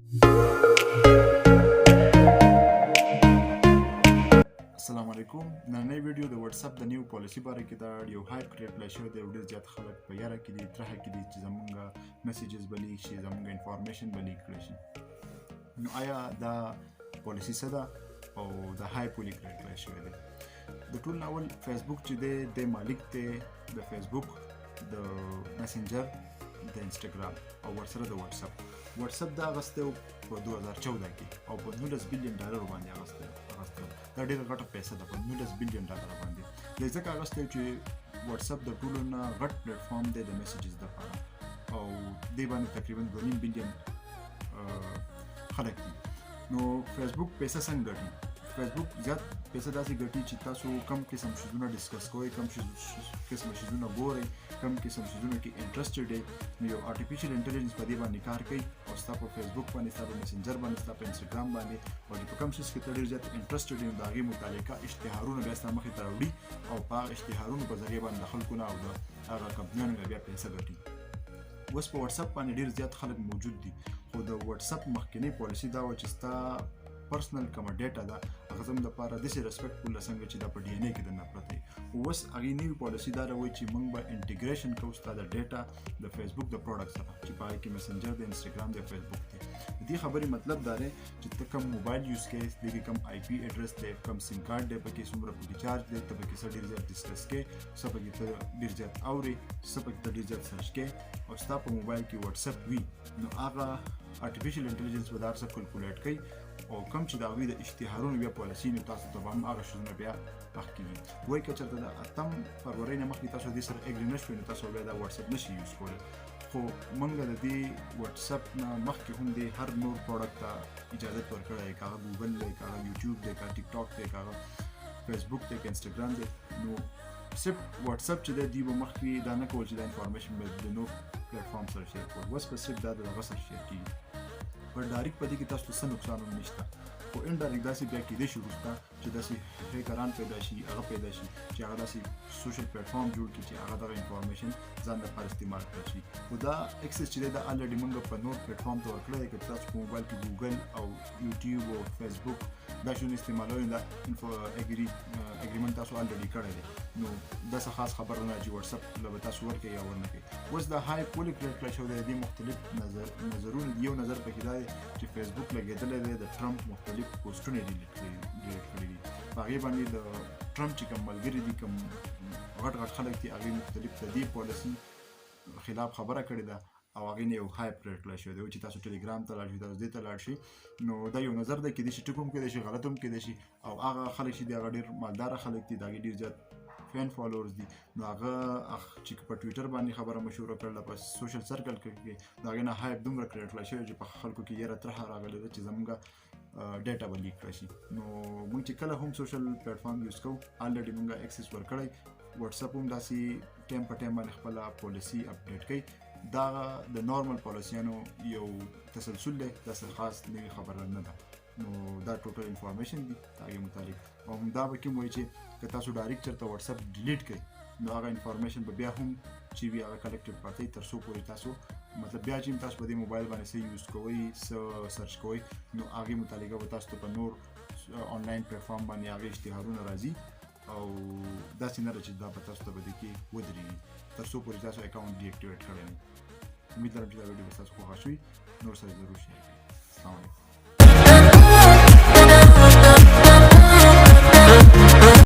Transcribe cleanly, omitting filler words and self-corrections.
السلام علیکم. نننۍ ویډیو د واتساپ د نیو پالیسي باره کې دا یو هایپ کریټ کړی شوی دی. ډېر زیات خلک په یاره کې دي، ترهه کې دي چې زمونږ میسیجز به لیک شي، زمونږ انفارمیشن به لیک کړی شي. نو آیا دا پالیسي څه ده او د هایپ ولې کریټ کړی شوی دی؟ د ټول نه اول فیسبوک چې دی د مالک دی د فیسبوک، د میسنجر، د انسټاګرام او ورسره د واتساپ. واتساپ دا اغستی په 2014 کې او په $19 بلین باندې اغستی. دا ډېره غټه پیسه ده، په $19 بلین باندې. دا ځکه اغستی چې واتساپ د ټولو نه غټ پلیټفارم دی د میسیجز دپاره او دې باندې تقریبا 2.5 بلین خلک دي. نو فیسبوک پیسه څنګه ګټي؟ فیسبوک زیات پیسه داسې ګټي چې تاسو کم قسم شیزونه ډسکس کوئ، کم قسم شیزونه ګورئ، کم قسم شیزونه کې انټرسټډ یې. نو یو آرټیفیشل انټیلیجنس په دې باندې کار کوي او ستا په فیسبوک باندې، ستا په میسنجر باندې، ستا په انسټاګرام باندې او په کم شیز کې ته ډېر زیات انټرسټډ یې، د هغې متعلقه اشتهارونه بیا ستا مخې ته راوړي او په هغه اشتهارونو په ذریعه باندې د خلکو نه او د هغه کمپنیانو نه بیا پیسه ګټي. اوس په واتساپ باندې ډېر زیات خلک موجود دي، خو د واتساپ مخکینۍ پالیسي دا وه چې ستا پرسنل کومه ډیټا ده هغه زموږ دپاره داسې ریسپیکټفول ده څنګه چې دا په ډي ان اے کې دننه پرته وي. اوس هغې نوي پالیسي دا راوایي چې موږ به انټیګریشن کوو ستا د ډیټا د فیسبوک د پروډکټ سره چې په هغې کې میسنجر دی، انسټاګرام دی، فیسبوک دی. د دې خبرې مطلب دا دی چې ته کوم موبایل یوز کوې، دې کې کوم آی پي ایډرس دی، کوم سیم کارډ دی، پکې څومره پکې چارج دی، ته پکې څه ډېر زیات ډسکس کوې، څه پکې ته ډېر زیات اورې، څه پکې ته ډېر زیات سرچ کوې او ستا په موبایل کې واتساپ وي، نو هغه آرټیفیشل انټیلیجنس به دا هر څه کلکولیټ کوي او کوم چې د هغوی د اشتهارونو بیا پالیسي نو تاسو ته به هم هغه شیزونه بیا مخکې وي. وایي که چېرته د 8 فروری نه مخکې تاسو دې سره اګري نه شوئ نو تاسو بیا دا واتساپ نشئ یوز کولی. خو موږ د دې واتساپ نه مخکې هم دې هر نور پروډکټ ته اجازت ورکړی دی، که هغه ګوګل دی، که هغه یوټیوب دی، که ټیک ټاک دی، که هغه فیسبوک دی، که انسټاګرام دی. نو صرف واتساپ چې دی دوی به مخکې دا نه کول چې دا انفارمیشن به د نور پلیټفارم سره شیر کول. اوس به صرف دا د هغه سره شیر کېږي. پر ډایرکټ په دې کې تاسو ته څه نقصان هم نشته، خو انډایرکټ داسې بیا کېدای شي وروسته چې داسې هیکران پیدا شي، هغه پیدا شي چې هغه داسې سوشل پلیټفارم جوړ کړي چې هغه دغه انفارمیشن ځان لپاره استعمال کړی شي. خو دا اکسس چې دی دا الریډي موږ په نور پلیټفارم ته ورکړی دی. که تاسو په موبایل کې ګوګل او یوټیوب او فیسبوک دا شیونه استعمالوئ، دا اګریمنټ تاسو الریډي کړی دی. نو داسې خاص خبره نه چې واتساپ له به تاسو ورکوئ یا ورنه کوئ. اوس دا هایپ ولې کریټ کړی شوی دی؟ دې مختلف نظرونه دي. یو نظر پکې دا دی چې فیسبوک لګېدلی دی د ټرمپ مختلف پوسټونه یې ډیلیټ کړي دي. په هغې باندې د ټرمپ چې کوم ملګري دي، کوم غټ غټ خلک دي، هغې مختلف د دې پالیسي خلاف خبره کړې ده او هغې نه یو هایپ کریټ کړی شوی دی چې تاسو ټلیګرام ته لاړ شئ، تاسو دې ته لاړ شئ. نو دا یو نظر دی، کېدای شي ټیک هم کېدای شي، غلط هم کېدای شي. او هغه خلک چې دي هغه ډېر مالداره خلک دي، د هغې ډېر زیات فین فالوورز دي. نو هغه چې په ټویټر باندې خبره مشهوره کړله، په سوشل سرکل کې د هغې نه هایپ دومره کریټ کړی شوی چې په خلکو کې یره ترهه راغلې ده چې زموږ ډیټا به لیک کړی شي. نو موږ چې کله هم سوشل پلیټفارم یوز کوو الریډي موږ اکسس ورکړی. واتساپ هم داسې ټایم په ټایم باندې خپله پالیسي اپډیټ کوي. دا د نارمل پالیسیانو یو تسلسل دی، داسې خاص نوې خبره نه ده. نو دا ټوټل انفارمیشن دي د هغې متعلق. او همدا به کوم وایي چې که تاسو ډایرکټ چېرته واتساپ ډیلیټ کړئ نو هغه انفارمیشن به بیا هم چې وي هغه کلیکټډ پاتې تر څو پورې تاسو مطلب بیا چې تاسو په دې موبایل باندې څه یوز کوئ، څه سرچ کوئ، نو هغې متعلقه به تاسو ته په نور آنلاین پلیټفارم باندې هغې اشتهارونه راځي او داسې نه ده چې دا به تاسو ته په دې کې ودرېږي تر څو پورې تاسو اکاونټ ډي اکټیویټ کړی نه. امید لرم چې دا ویډیو به ستاسو خوښه شوي. نور سره ضرور شیر کړئ.